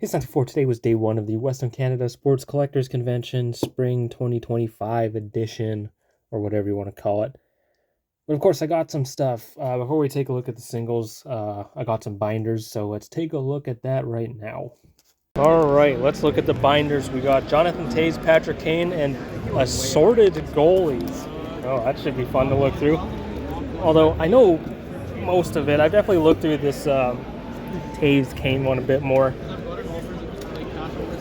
For today was day one of the Western Canada Sports Collectors Convention, Spring 2025 edition, or whatever you want to call it. But of course, I got some stuff. Before we take a look at the singles, I got some binders, so let's take a look at that right now. All right, let's look at the binders. We got Jonathan Toews, Patrick Kane, and assorted goalies. Oh, that should be fun to look through. Although I know most of it. I've definitely looked through this Toews Kane one a bit more.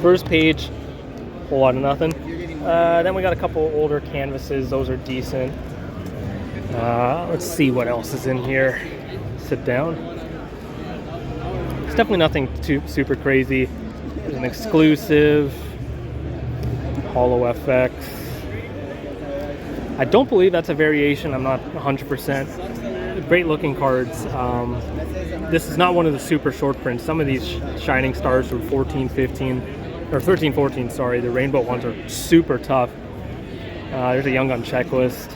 First page, whole lot of nothing. Then we got a couple older canvases. Those are decent. Let's see what else is in here. Sit down. It's definitely nothing too super crazy. There's an exclusive Holo FX. I don't believe that's a variation. I'm not 100%. Great looking cards. This is not one of the super short prints. Some of these Shining Stars from 14, 15. Or 13, 14, sorry. The rainbow ones are super tough. There's a Young Gun checklist.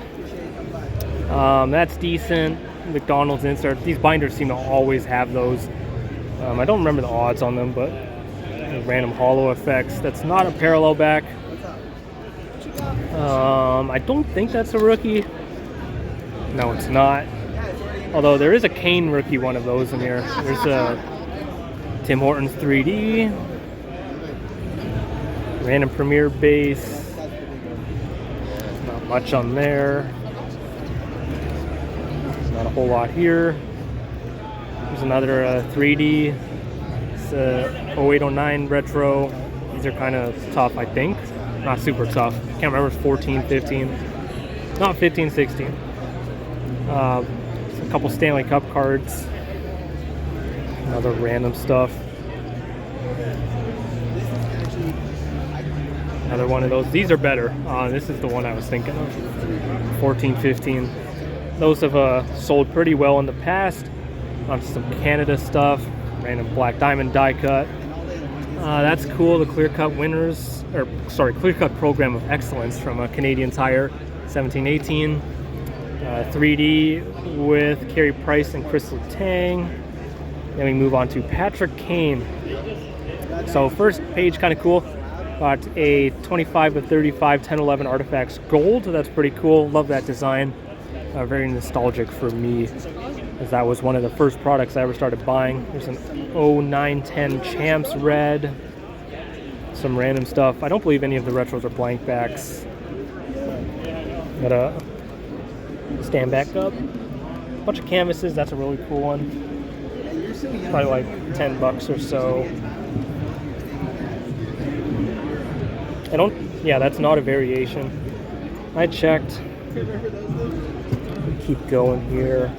That's decent. McDonald's insert. These binders seem to always have those. I don't remember the odds on them, but random Holo effects. That's not a parallel back. I don't think that's a rookie. No, it's not. Although there is a Kane rookie one of those in here. There's a Tim Hortons 3D. Random Premier base. Not much on there. Not a whole lot here. There's another 3D. It's a 0809 retro. These are kind of tough, I think. Not super tough. Can't remember if it's 14, 15. Not 15, 16. A couple Stanley Cup cards. Other random stuff. Another one of those. These are better. This is the one I was thinking of. 14, 15. Those have sold pretty well in the past. On some Canada stuff. Random Black Diamond die cut. That's cool. The Clear Cut winners, Clear Cut Program of Excellence from Canadian Tire, 17-18. 3D with Carey Price and Crystal Tang. Then we move on to Patrick Kane. So first page, kind of cool. Got a 25 of 35 1011 Artifacts Gold. That's pretty cool. Love that design. Very nostalgic for me, as that was one of the first products I ever started buying. There's an 0910 Champs Red. Some random stuff. I don't believe any of the retros are blank backs. Gotta stand back up. Bunch of canvases. That's a really cool one. Probably like $10 or so. Yeah, that's not a variation. I checked. Keep going here.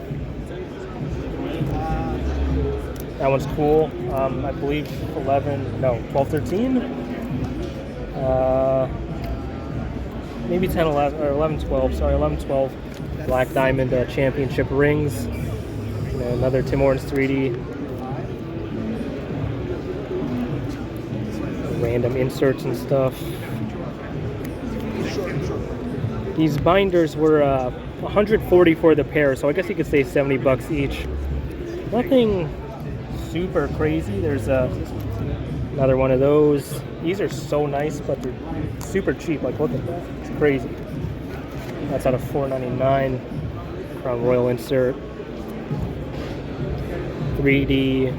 That one's cool. I believe 12, 13? Maybe 10, 11, or 11, 12. Sorry, 11, 12. Black Diamond Championship rings. And another Tim Hortons 3D. Random inserts and stuff. These binders were $140 for the pair, so I guess you could say $70 each. Nothing super crazy. There's another one of those. These are so nice, but they're super cheap. Like, look at that. It's crazy. That's out of $4.99. Crown Royal insert. 3D.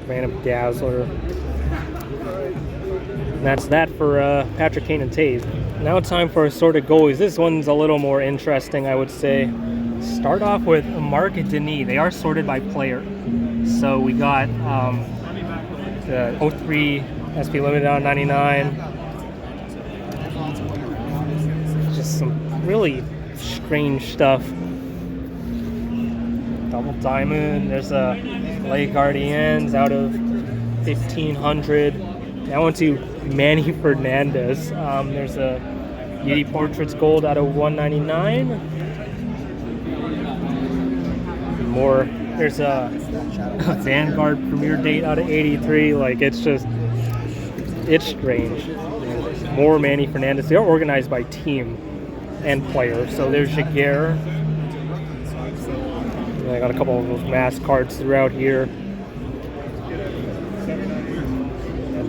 Random Dazzler. And that's that for Patrick Kane and Toews. Now it's time for assorted goalies. This one's a little more interesting, I would say. Start off with Marc Denis. They are sorted by player. So we got the 03 SP Limited on 99. Just some really strange stuff. Double Diamond. There's a Les Gardiens out of 1500. That one to Manny Fernandez. There's a Yeti Portraits Gold out of 199. More. There's a Vanguard Premier Date out of 83. Like, it's strange. More Manny Fernandez. They are organized by team and player. So there's Jaguar. I got a couple of those mask cards throughout here.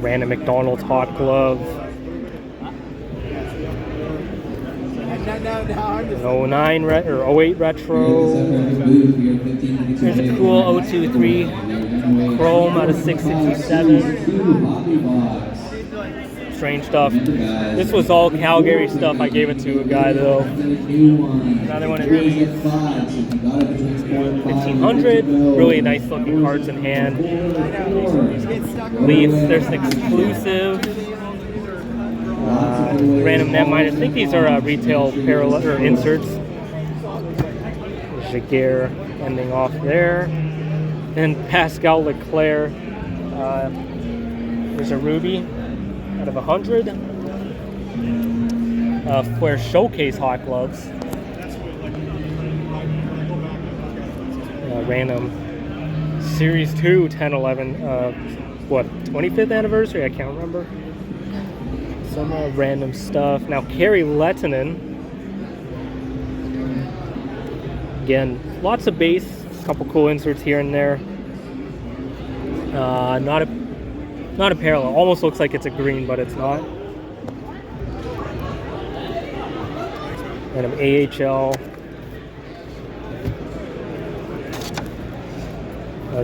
random McDonald's hot glove. An 09 or 08 retro. There's a cool 023 chrome out of 667. Strange stuff. This was all Calgary stuff. I gave it to a guy though. Another one of these. 1500. Really nice looking cards in hand. Leafs. There's an exclusive. Random netminder. I think these are retail parallel or inserts. Jaguar ending off there. And Pascal Leclerc. There's a ruby out of 100. Flair Showcase hot gloves. Random Series 2 1011. What, 25th anniversary? I can't remember. Some random stuff. Now, Kari Lehtonen. Again, lots of base. A couple cool inserts here and there. Not a parallel. Almost looks like it's a green, but it's not. Random AHL.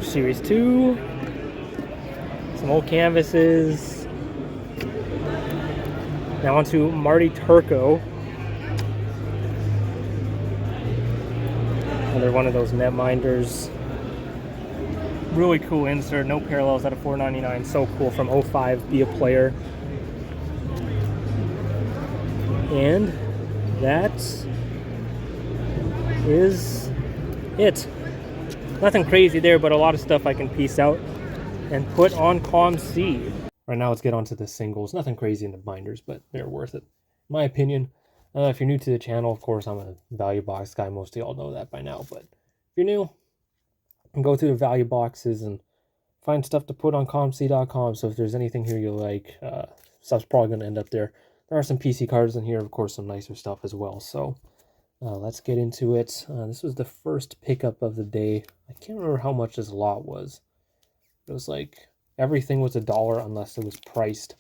Series 2. Some old canvases. Now on to Marty Turco. Another one of those netminders. Really cool insert. No parallels out of $4.99. So cool. From 05. Be a player. And that is it. Nothing crazy there, but a lot of stuff I can piece out and put on ComC. Right now, let's get on to the singles. Nothing crazy in the binders, but they're worth it, in my opinion. If you're new to the channel, of course, I'm a value box guy. Most of y'all know that by now. But if you're new, you can go through the value boxes and find stuff to put on ComC.com. So if there's anything here you like, stuff's probably going to end up there. There are some PC cards in here, of course, some nicer stuff as well. So let's get into it. This was the first pickup of the day. I can't remember how much this lot was. It was like everything was $1 unless it was priced.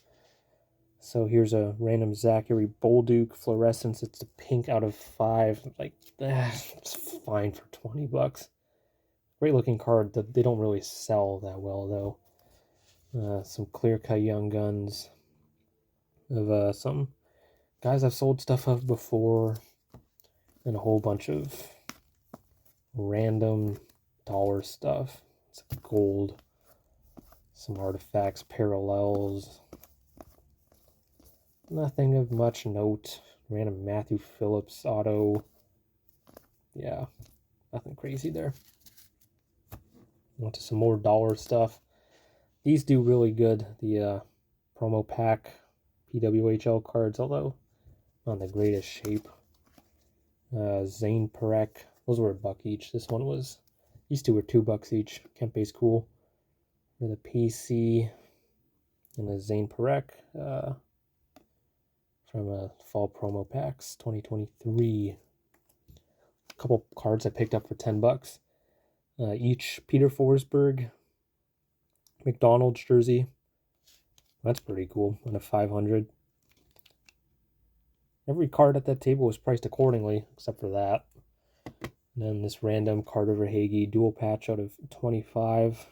So here's a random Zachary Bolduc fluorescence. It's a pink out of 5. Like, it's fine for 20 bucks. Great looking card that they don't really sell that well though. Some clear cut Young Guns of some guys I've sold stuff of before. And a whole bunch of random dollar stuff. It's gold. Some artifacts, parallels. Nothing of much note. Random Matthew Phillips auto. Yeah, nothing crazy there. On to some more dollar stuff. These do really good. The promo pack PWHL cards, although not in the greatest shape. Zane Perek. Those were $1 each. This one was, these two were $2 each. Kempe's cool. For the PC and the Zane Perek from Fall Promo Packs 2023. A couple cards I picked up for $10 each. Peter Forsberg McDonald's jersey. That's pretty cool. And a 500. Every card at that table was priced accordingly, except for that. And then this random Carter Verhaeghe dual patch out of 25.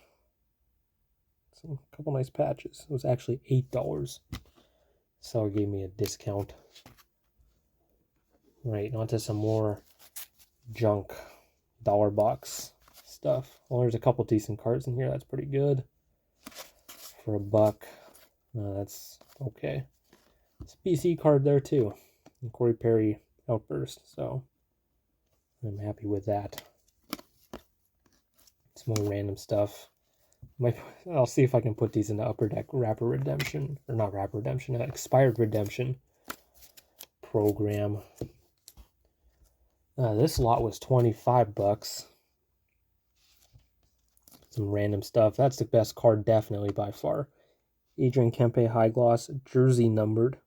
A couple nice patches. It was actually $8. Seller gave me a discount. Right, on to some more junk dollar box stuff. Well, there's a couple decent cards in here. That's pretty good. For $1. That's okay. It's a BC card there too. And Corey Perry outburst, so I'm happy with that. Some more random stuff. I'll see if I can put these in the Upper Deck Rapper Redemption, or not Rapper Redemption, Expired Redemption program. This lot was $25. Some random stuff. That's the best card, definitely by far. Adrian Kempe High Gloss, jersey numbered.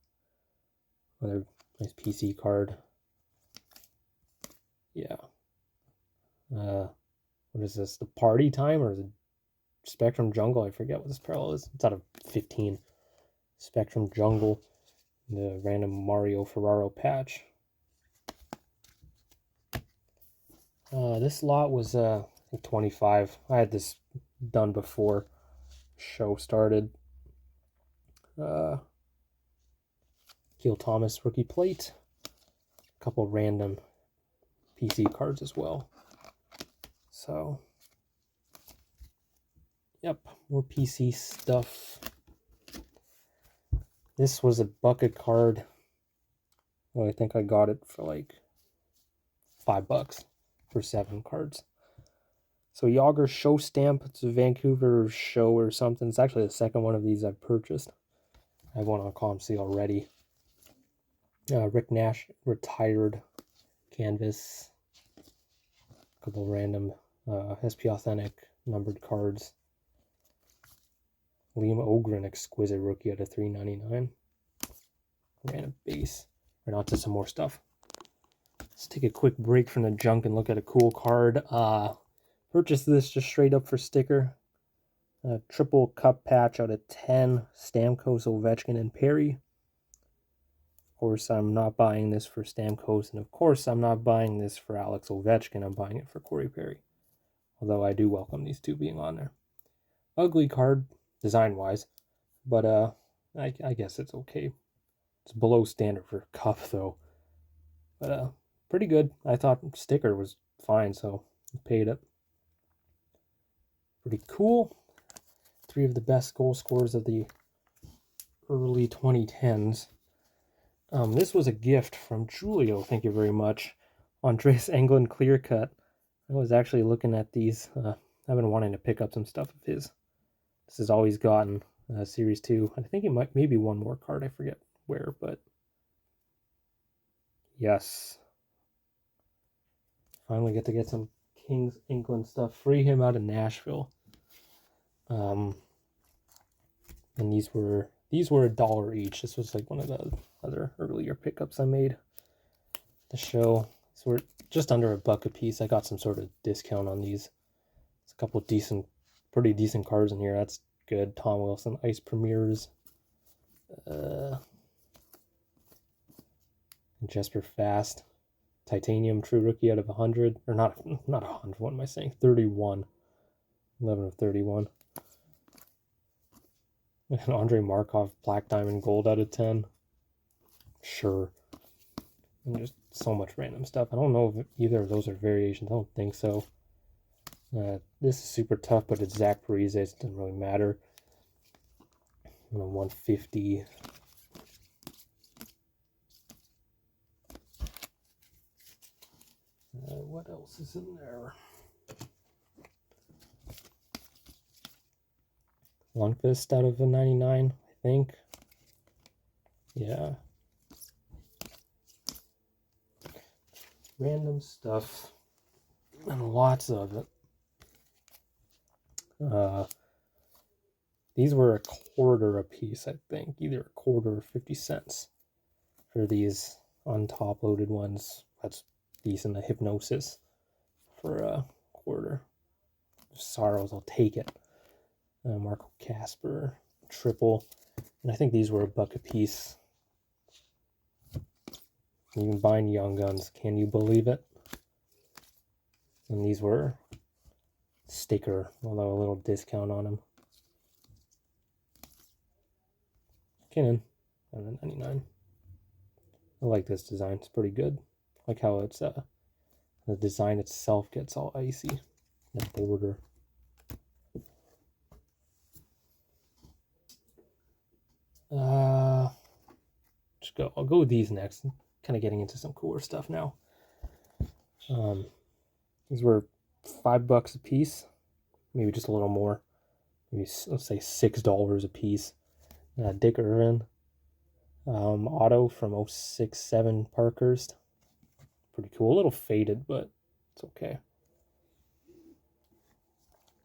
Another nice PC card. Yeah. What is this? The Party Time or the Spectrum Jungle? I forget what this parallel is. It's out of 15. Spectrum Jungle, the random Mario Ferraro patch. This lot was 25. I had this done before show started. Keel Thomas rookie plate. A couple random PC cards as well. So, yep, more PC stuff. This was a bucket card. Well, I think I got it for like $5 for 7 cards. So Yager show stamp. It's a Vancouver show or something. It's actually the second one of these I've purchased. I have one on ComC already. Rick Nash retired canvas. A couple random SP Authentic numbered cards. Liam Ogren exquisite rookie out of $3.99. Random base. Right on to some more stuff. Let's take a quick break from the junk and look at a cool card. Purchased this just straight up for sticker. Triple cup patch out of 10. Stamkos, Ovechkin, and Perry. Of course, I'm not buying this for Stamkos, and of course, I'm not buying this for Alex Ovechkin. I'm buying it for Corey Perry. Although I do welcome these two being on there. Ugly card, design-wise, but I guess it's okay. It's below standard for a cup, though. But pretty good. I thought sticker was fine, so I paid it. Pretty cool. 3 of the best goal scorers of the early 2010s. This was a gift from Julio, thank you very much. Andreas Englund clear cut. I was actually looking at these. I've been wanting to pick up some stuff of his. This has always gotten Series 2. I think he might maybe one more card. I forget where, but yes. Finally get to get some Kings England stuff. Free him out of Nashville. And these were $1 each. This was like one of the other earlier pickups I made. The show. These were just under $1 a piece. I got some sort of discount on these. It's a couple pretty decent cards in here. That's good. Tom Wilson Ice Premiers. Jesper Fast. Titanium True Rookie out of 100. Or not 100. What am I saying? 31. 11 of 31. And Andre Markov Black Diamond Gold out of 10. Sure. And just so much random stuff. I don't know if either of those are variations. I don't think so. This is super tough, but it's Zach Parise. It doesn't really matter. 150. What else is in there? Lundqvist out of a 99, I think. Yeah. Random stuff. And lots of it. These were $0.25 a piece, I think. Either $0.25 or 50 cents for these on-top loaded ones. That's decent. The Hypnosis for $0.25. Sorrows, I'll take it. Marco Casper, triple. And I think these were $1 a piece. Even buying Young Guns. Can you believe it? And these were sticker, although a little discount on them. Canon, $99. I like this design. It's pretty good. I like how it's the design itself gets all icy. The border. I'll go with these next. I'm kind of getting into some cooler stuff now. These were $5 a piece, maybe just a little more. Maybe let's say $6 a piece. Dick Irvin, auto from 06-07 Parkhurst. Pretty cool. A little faded, but it's okay.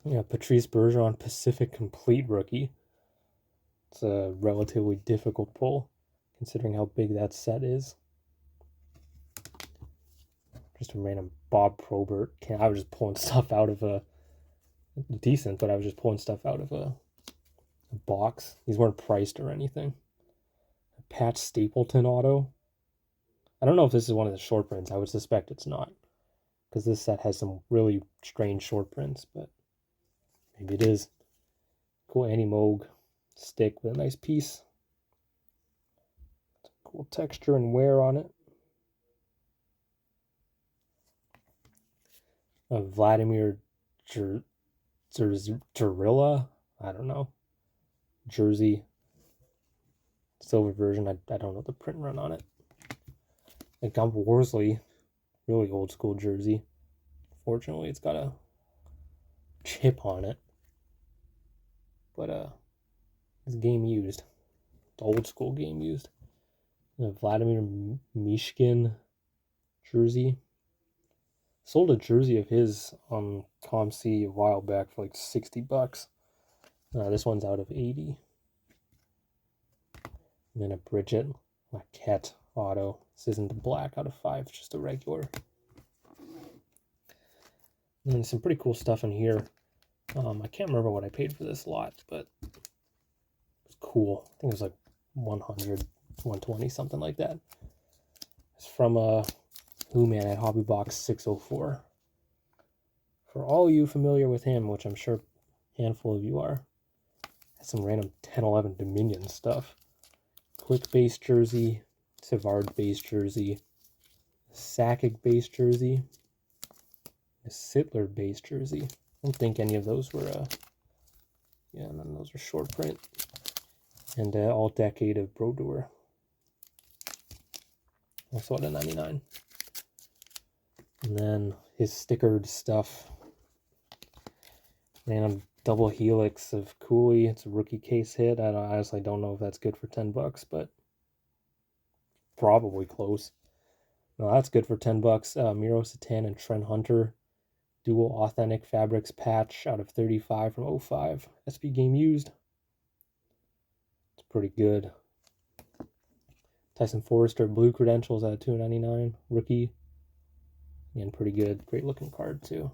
Yeah, Patrice Bergeron, Pacific Complete rookie. It's a relatively difficult pull, considering how big that set is. Just a random Bob Probert. I was just pulling stuff out of a decent, but I was just pulling stuff out of a box. These weren't priced or anything. Pat Stapleton auto. I don't know if this is one of the short prints. I would suspect it's not, because this set has some really strange short prints, but maybe it is. Cool anti-moog stick with a nice piece. Cool texture and wear on it. Vladimir Jarilla, I don't know. Jersey. Silver version, I don't know the print run on it. And Gump Worsley, really old school jersey. Fortunately, it's got a chip on it. But it's game used. It's old school game used. Vladimir Mishkin jersey. Sold a jersey of his on ComC a while back for like $60. This one's out of 80. And then a Bridget Laquette auto. This isn't the black out of 5, it's just a regular. And then some pretty cool stuff in here. I can't remember what I paid for this lot, but it's cool. I think it was like 100, 120, something like that. It's from Who-Man at Hobby Box 604. For all you familiar with him, which I'm sure a handful of you are, has some random 10-11 Dominion stuff. Quick base jersey, Savard base jersey, Sakic base jersey, a Sittler base jersey. I don't think any of those were, yeah, none of those are short print. And all decade of Brodeur. Also at a 99. And then his stickered stuff. Random double helix of Cooley. It's a rookie case hit. I honestly don't know if that's good for $10, but probably close. No, that's good for $10. Miro Satan and Trent Hunter. Dual authentic fabrics patch out of 35 from 05. SP game used. It's pretty good. Tyson Forrester blue credentials at $2.99. Rookie. And pretty good. Great looking card too.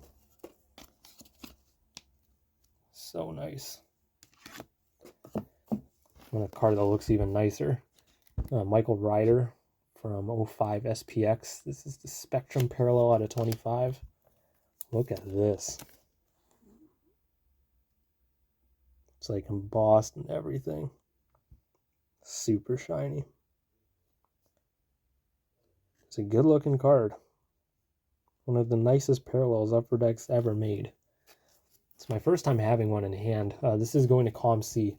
So nice. And a card that looks even nicer. Michael Ryder from 05 SPX. This is the Spectrum Parallel out of 25. Look at this. It's like embossed and everything. Super shiny. It's a good looking card. One of the nicest parallels Upper Deck's ever made. It's my first time having one in hand. This is going to ComC.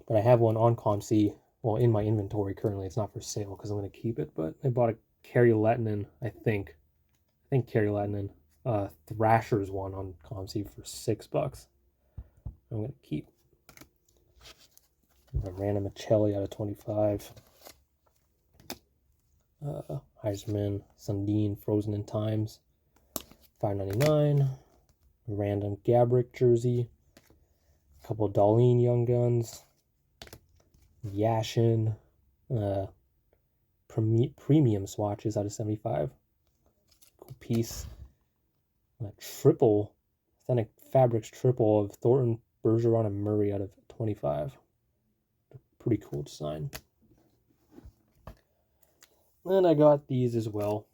But I have one on ComC. Well, in my inventory currently. It's not for sale because I'm going to keep it. But I bought a Kerry Lettinen, I think Kerry Lettinen. Thrasher's one on ComC for $6. I'm going to keep. A random Michelli out of 25. Heisman, Sundin, Frozen in Times, $5.99. Random Gabrick jersey. A couple Darlene Young Guns. Yashin. Premium swatches out of 75. Cool piece. Triple, authentic fabrics triple of Thornton, Bergeron, and Murray out of 25. Pretty cool design. And I got these as well.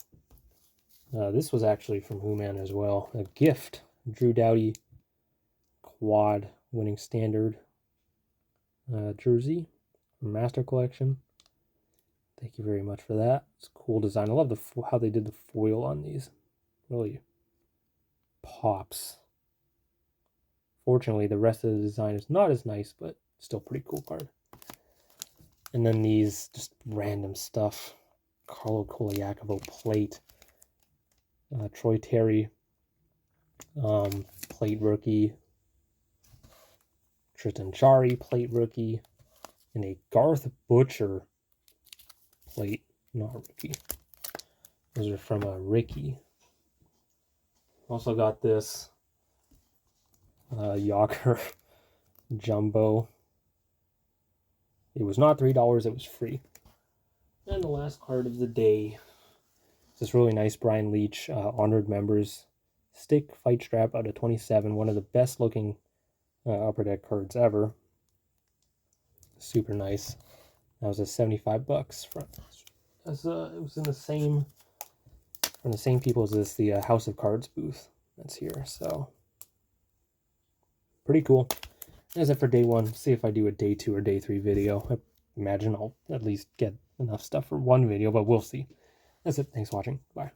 This was actually from Who-Man as well. A gift. Drew Doughty quad winning standard jersey from Master Collection. Thank you very much for that. It's a cool design. I love how they did the foil on these. Really pops. Fortunately, the rest of the design is not as nice, but still pretty cool card. And then these just random stuff. Carlo Koliakovo plate. Troy Terry plate rookie. Tristan Jarry plate rookie. And a Garth Butcher plate, not rookie. Those are from Ricky. Also got this Yager Jumbo. It was not $3, it was free. And the last card of the day. This really nice Brian Leach Honored Members Stick Fight Strap out of 27. One of the best looking Upper Deck cards ever. Super nice. That was a $75 from. It was in the same from the same people as this, the House of Cards booth that's here. So pretty cool. That's it for day 1. See if I do a day 2 or day 3 video. I imagine I'll at least get enough stuff for one video, but we'll see. That's it. Thanks for watching. Bye.